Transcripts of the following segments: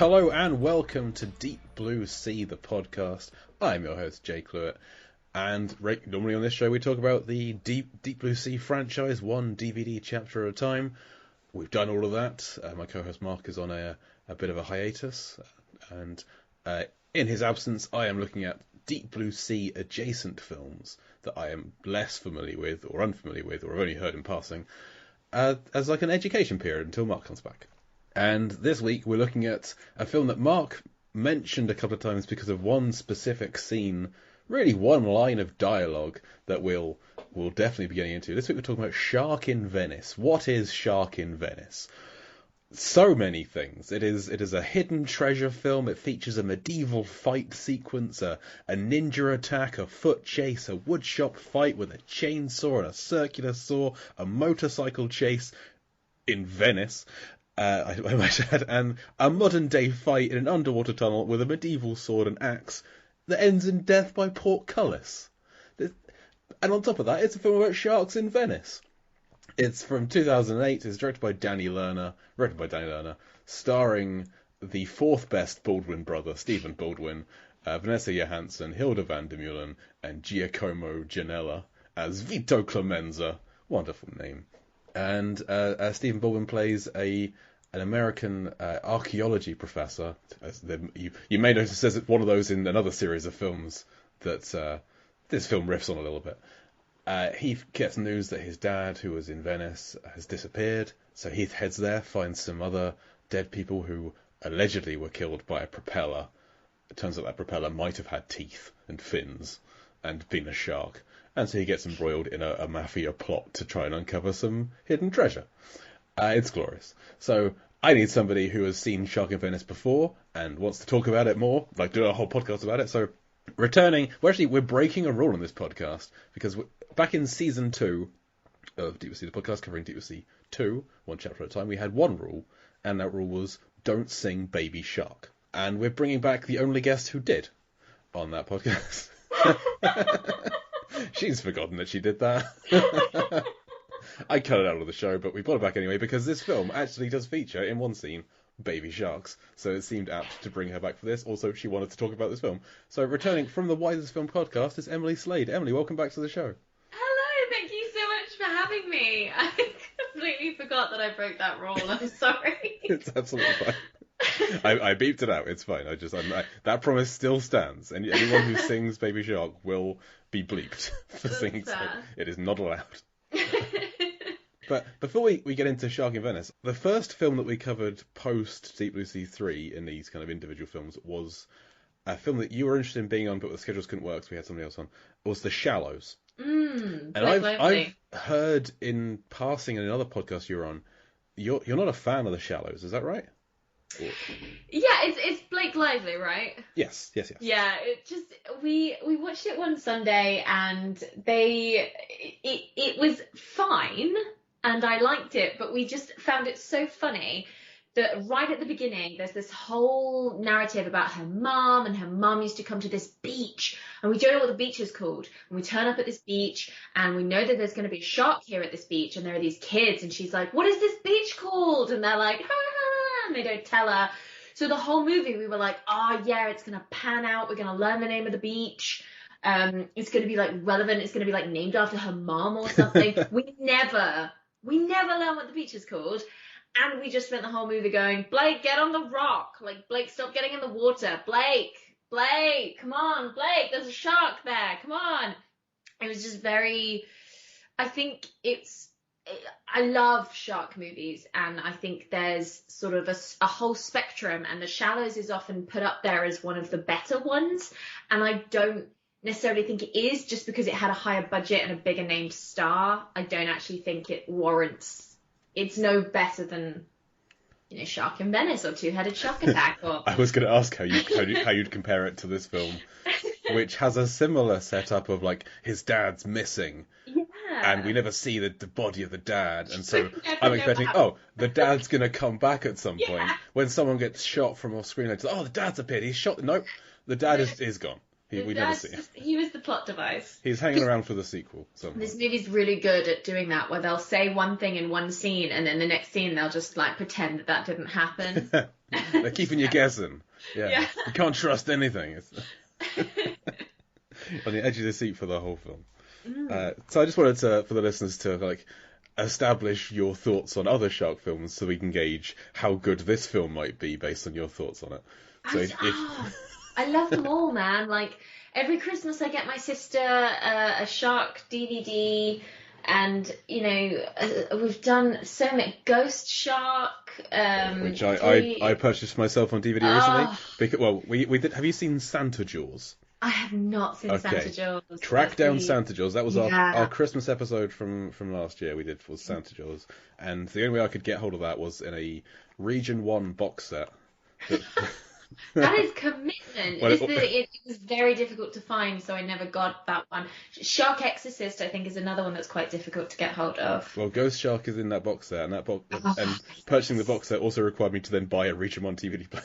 Hello and welcome to Deep Blue Sea, the podcast. I'm your host, Jake Lewitt, and normally on this show we talk about the Deep Blue Sea franchise, one DVD chapter at a time. We've done all of that. My co-host Mark is on a bit of a hiatus, and in his absence I am looking at Deep Blue Sea adjacent films that I am less familiar with, or unfamiliar with, or have only heard in passing, as like an education period until Mark comes back. And this week we're looking at a film that Mark mentioned a couple of times because of one specific scene, really one line of dialogue that we'll definitely be getting into. This week we're talking about Shark in Venice. What is Shark in Venice? So many things. It is a hidden treasure film. It features a medieval fight sequence, a ninja attack, a foot chase, a woodshop fight with a chainsaw and a circular saw, a motorcycle chase in Venice, I might add, and a modern-day fight in an underwater tunnel with a medieval sword and axe that ends in death by portcullis. And on top of that, it's a film about sharks in Venice. It's from 2008. It's directed by Danny Lerner, written by Danny Lerner, starring the fourth best Baldwin brother, Stephen Baldwin, Vanessa Johansson, Hilda van der Meulen, and Giacomo Gianella as Vito Clemenza. Wonderful name. And Stephen Baldwin plays an American archaeology professor. You may notice there's one of those in another series of films that this film riffs on a little bit. He gets news that his dad, who was in Venice, has disappeared. So he heads there, finds some other dead people who allegedly were killed by a propeller. It turns out that propeller might have had teeth and fins and been a shark. And so he gets embroiled in a mafia plot to try and uncover some hidden treasure. It's glorious. So I need somebody who has seen Shark in Venice before and wants to talk about it more, like do a whole podcast about it. So we're breaking a rule on this podcast because back in season 2 of Deep Sea, the podcast covering Deep Sea 2, one chapter at a time, we had one rule, and that rule was don't sing Baby Shark. And we're bringing back the only guest who did on that podcast. She's forgotten that she did that. I cut it out of the show, but we brought it back anyway because this film actually does feature in one scene baby sharks, so it seemed apt to bring her back for this. Also, she wanted to talk about this film. So returning from the Wisest Film podcast is Emily Slade. Emily, welcome back to the show. Hello, thank you so much for having me. I completely forgot that I broke that rule. I'm sorry. It's absolutely fine. I beeped it out. It's fine. That promise still stands. And anyone who sings Baby Shark will be bleeped for singing. So it is not allowed. But before we get into Shark in Venice, the first film that we covered post Deep Blue Sea 3 in these kind of individual films was a film that you were interested in being on, but the schedules couldn't work, so we had somebody else on. It was The Shallows. And I've heard in passing in another podcast you were on, you're not a fan of The Shallows, is that right? Yeah, it's Blake Lively, right? Yes. Yeah, we watched it one Sunday and it was fine and I liked it, but we just found it so funny that right at the beginning there's this whole narrative about her mum, and her mum used to come to this beach and we don't know what the beach is called, and we turn up at this beach and we know that there's going to be a shark here at this beach, and there are these kids and she's like, what is this beach called? And they're like, ha, ha, and they don't tell her. So the whole movie we were like, oh yeah, it's going to pan out, we're going to learn the name of the beach, it's going to be like relevant, it's going to be like named after her mum or something. we never learn what the beach is called. And we just spent the whole movie going, Blake, get on the rock. Like, Blake, stop getting in the water. Blake, come on, Blake, there's a shark there. Come on. It was just very, I love shark movies, and I think there's sort of a whole spectrum, and The Shallows is often put up there as one of the better ones. And I don't necessarily think it is just because it had a higher budget and a bigger named star. I don't actually think it warrants. It's no better than, Shark in Venice or Two-Headed Shark Attack. Or... I was going to ask how you'd compare it to this film, which has a similar setup of like his dad's missing, and we never see the body of the dad, and so I'm expecting, the dad's going to come back at some point when someone gets shot from off screen. Like, the dad's appeared. He's shot. Nope, the dad is gone. We never see him. He was the plot device. He's hanging around for the sequel somehow. This movie's really good at doing that, where they'll say one thing in one scene, and then the next scene they'll just like pretend that didn't happen. They're keeping you guessing. Yeah. You can't trust anything. It's on the edge of the seat for the whole film. So I just wanted for the listeners to like establish your thoughts on other shark films, so we can gauge how good this film might be based on your thoughts on it. So I love them all, man. Like every Christmas I get my sister a shark DVD, and we've done so many Ghost Shark, which I purchased myself on DVD recently. Because, we did. Have you seen Santa Jaws? I have not seen Santa Jaws. Track down Santa Jaws. That was our Christmas episode from last year. We did for Santa Jaws, and the only way I could get hold of that was in a Region 1 box set. That is commitment. It was very difficult to find, so I never got that one. Shark Exorcist, I think, is another one that's quite difficult to get hold of. Well, Ghost Shark is in that box set, and purchasing the box set also required me to then buy a Region 1 DVD player.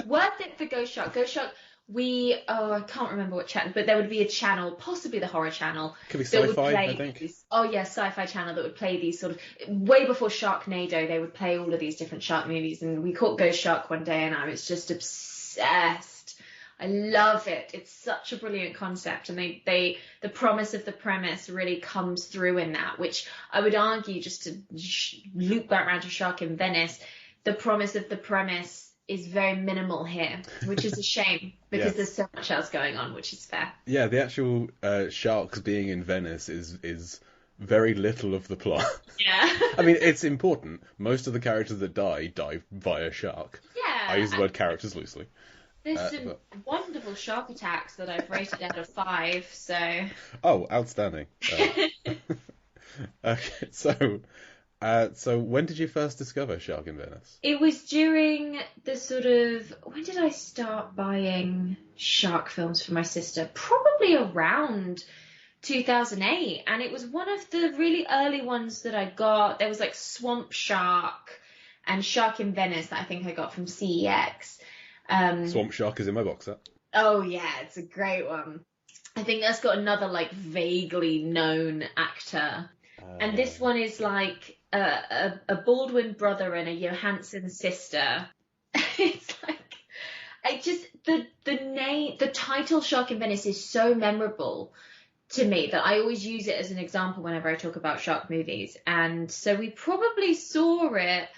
Worth it for Ghost Shark. Ghost Shark. I can't remember what channel, but there would be a channel, possibly the horror channel. Could be Sci-Fi, I think. Sci-Fi channel that would play these sort of, way before Sharknado, they would play all of these different shark movies, and we caught Ghost Shark one day and I was just obsessed. I love it. It's such a brilliant concept, and the promise of the premise really comes through in that, which I would argue, just to loop back around to Shark in Venice, the promise of the premise is very minimal here, which is a shame, because there's so much else going on, which is fair. Yeah, the actual sharks being in Venice is very little of the plot. Yeah. I mean, it's important. Most of the characters that die via shark. Yeah. I use the word characters loosely. There's some wonderful shark attacks that I've rated out of 5, so... Oh, outstanding. Okay, so when did you first discover Shark in Venice? It was during the sort of... When did I start buying shark films for my sister? Probably around 2008. And it was one of the really early ones that I got. There was like Swamp Shark and Shark in Venice that I think I got from CEX. Swamp Shark is in my box set. Oh, yeah, it's a great one. I think that's got another like vaguely known actor. And this one is like a Baldwin brother and a Johansson sister. It's like, the title Shark in Venice is so memorable to me that I always use it as an example whenever I talk about shark movies. And so we probably saw it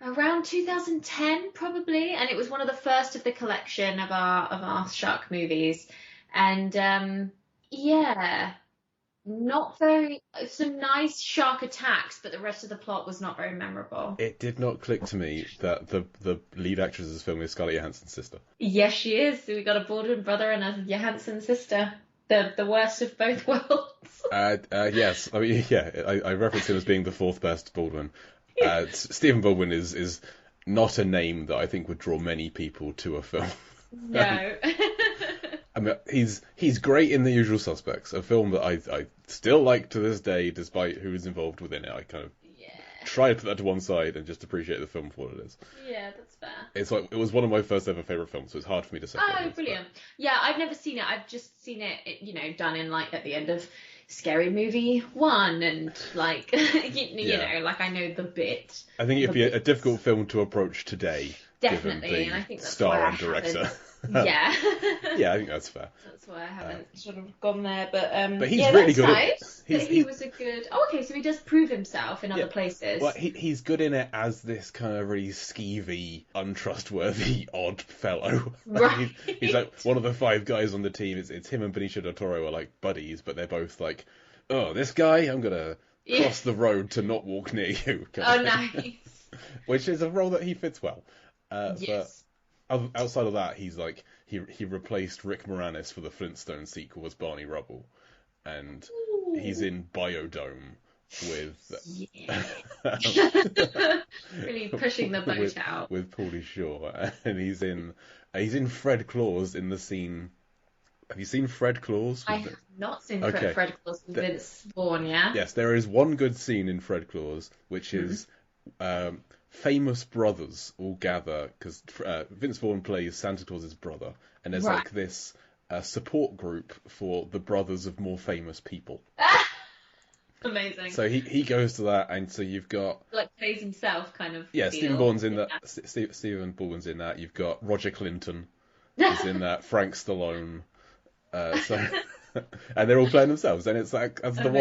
around 2010, probably. And it was one of the first of the collection of our shark movies. And some nice shark attacks, but the rest of the plot was not very memorable. It did not click to me that the lead actress of this film is Scarlett Johansson's sister. Yes, she is. So we got a Baldwin brother and a Johansson sister. The worst of both worlds. Yes. I mean, I reference him as being the fourth best Baldwin. Stephen Baldwin is not a name that I think would draw many people to a film. No. I mean, he's great in The Usual Suspects, a film that I still like to this day, despite who is involved within it. I kind of try to put that to one side and just appreciate the film for what it is. Yeah, that's fair. It's like, it was one of my first ever favourite films, so it's hard for me to separate. Oh, brilliant. But... Yeah, I've never seen it. I've just seen it, done in like at the end of Scary Movie 1 and like, like I know the bit. I think it'd be a difficult film to approach today. Definitely, and I think that's star why and director. Yeah. Yeah, I think that's fair. That's why I haven't sort of gone there, but he's really good nice at it. He was a good... Oh, okay, so he does prove himself in other places. Well, he's good in it as this kind of really skeevy, untrustworthy, odd fellow. Right. He's like one of the 5 guys on the team. It's him and Benicio del Toro are like buddies, but they're both like, oh, this guy, I'm gonna cross the road to not walk near you. Oh, nice. Which is a role that he fits well. Yes. But outside of that, he's like he replaced Rick Moranis for the Flintstones sequel as Barney Rubble, and he's in Biodome with really pushing the boat out with Pauly Shore, and he's in Fred Claus in the scene. Have you seen Fred Claus? I have not seen Fred Claus with Vince Vaughn. Yeah. Yes, there is one good scene in Fred Claus, which is famous brothers all gather, because Vince Vaughn plays Santa Claus's brother, and there's Right. like this support group for the brothers of more famous people. Amazing. So he goes to that, and so you've got Like plays himself, kind of. yeah, feel. Stephen Baldwin's in that. Stephen Baldwin's in that. You've got Roger Clinton is in that. Frank Stallone. And they're all playing themselves, and it's like as the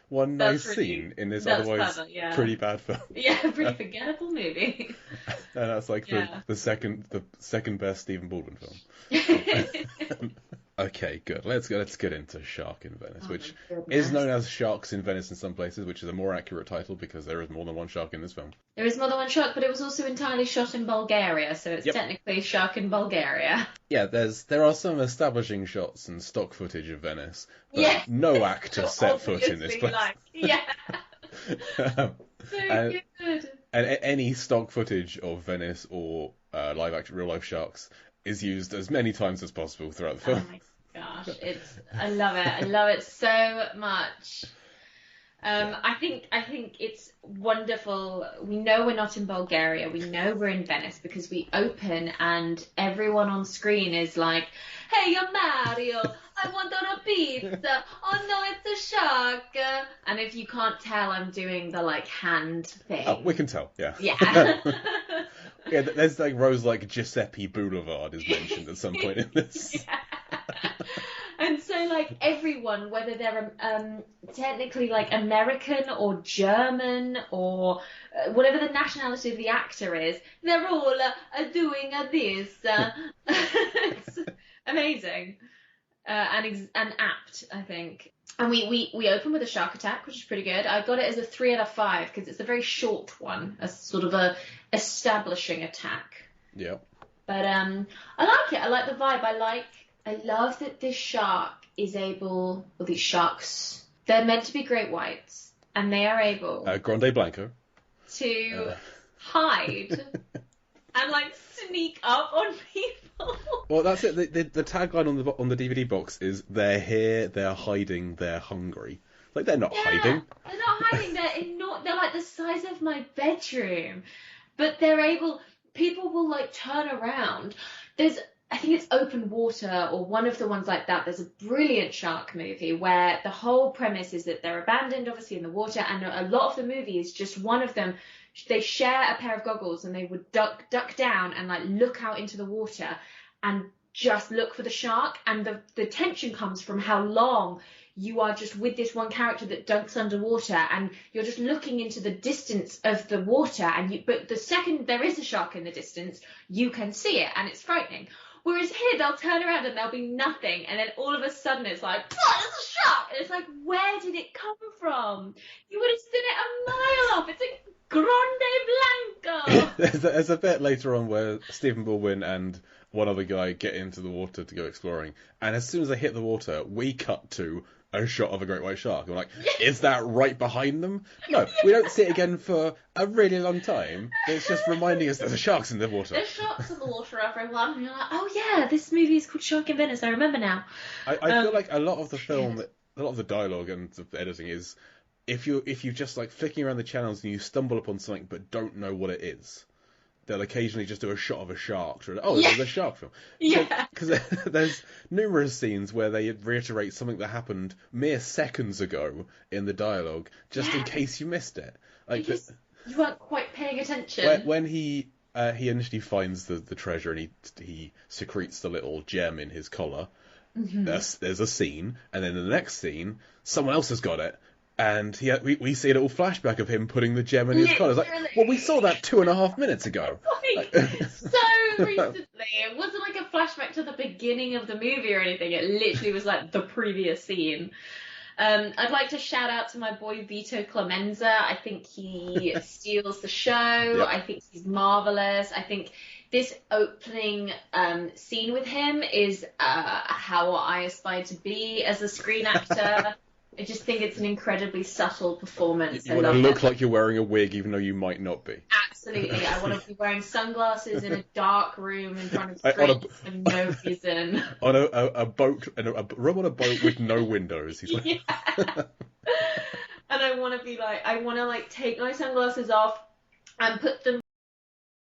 one nice scene in this otherwise clever, yeah. pretty bad film. Yeah, pretty forgettable movie. And that's like the second best Stephen Baldwin film. Okay, good. Let's get into Shark in Venice, which is known as Sharks in Venice in some places, which is a more accurate title because there is more than one shark in this film. There is more than one shark, but it was also entirely shot in Bulgaria, so it's technically Shark in Bulgaria. Yeah, there are some establishing shots and stock footage of Venice, but no actor set foot in this place. So good. And any stock footage of Venice or real life sharks is used as many times as possible throughout the film. Oh my gosh, I love it. I love it so much. I think it's wonderful. We know we're not in Bulgaria. We know we're in Venice because we open and everyone on screen is like, "Hey, you're Mario. I want a pizza. Oh no, it's a shark." And if you can't tell, I'm doing the like hand thing. Oh, we can tell. Yeah. Yeah. Yeah, there's like rows like Giuseppe Boulevard is mentioned at some point in this. Yeah. And so like everyone, whether they're technically like American or German or whatever the nationality of the actor is, they're all doing this. It's amazing and apt, I think. And we open with a shark attack, which is pretty good. I got it as a 3 out of 5 because it's a very short one, a sort of a establishing attack. Yeah. But I like it. I like the vibe. I love that this shark is able, or these sharks, they're meant to be great whites, and they are able Grande Blanco to hide and like sneak up on people. Well, that's it. The tagline on the DVD box is "They're here, they're hiding, they're hungry." Like they're not hiding. They're not hiding. They're like the size of my bedroom, but they're able. People will like turn around. I think it's Open Water or one of the ones like that. There's a brilliant shark movie where the whole premise is that they're abandoned, obviously, in the water, and a lot of the movie is just one of them. They share a pair of goggles and they would duck down and like look out into the water and just look for the shark. And the tension comes from how long you are just with this one character that dunks underwater and you're just looking into the distance of the water. But the second there is a shark in the distance, you can see it and it's frightening. Whereas here, they'll turn around and there'll be nothing, and then all of a sudden it's like, oh, there's a shark! And it's like, where did it come from? You would have seen it a mile off. It's a Grande Blanco! There's a bit later on where Stephen Baldwin and one other guy get into the water to go exploring, and as soon as they hit the water, we cut to a shot of a great white shark. And we're like, is that right behind them? No, we don't see it again for a really long time. It's just reminding us that there's sharks in the water. There's sharks in the water, everyone. And you're like, oh yeah, this movie is called Shark in Venice. I remember now. I feel like a lot of the film, a lot of the dialogue and the editing is if you just like flicking around the channels and you stumble upon something but don't know what it is. They'll occasionally just do a shot of a shark. This is a shark film. Yeah. Because there's numerous scenes where they reiterate something that happened mere seconds ago in the dialogue, just in case you missed it. Like because you weren't quite paying attention. When he initially finds the treasure and he secretes the little gem in his collar, there's a scene, and then in the next scene, someone else has got it. And we see a little flashback of him putting the gem in his collar. It's like, well, we saw that 2.5 minutes ago. So recently. It wasn't like a flashback to the beginning of the movie or anything. It literally was like the previous scene. I'd like to shout out to my boy Vito Clemenza. I think he steals the show. Yep. I think he's marvelous. I think this opening scene with him is how I aspire to be as a screen actor. I just think it's an incredibly subtle performance. You want to look like you're wearing a wig even though you might not be. Absolutely. I want to be wearing sunglasses in a dark room in front of screens for no reason. On a boat, a room on a boat with no windows. He's like... Yeah. And I want to be like, take my sunglasses off and put them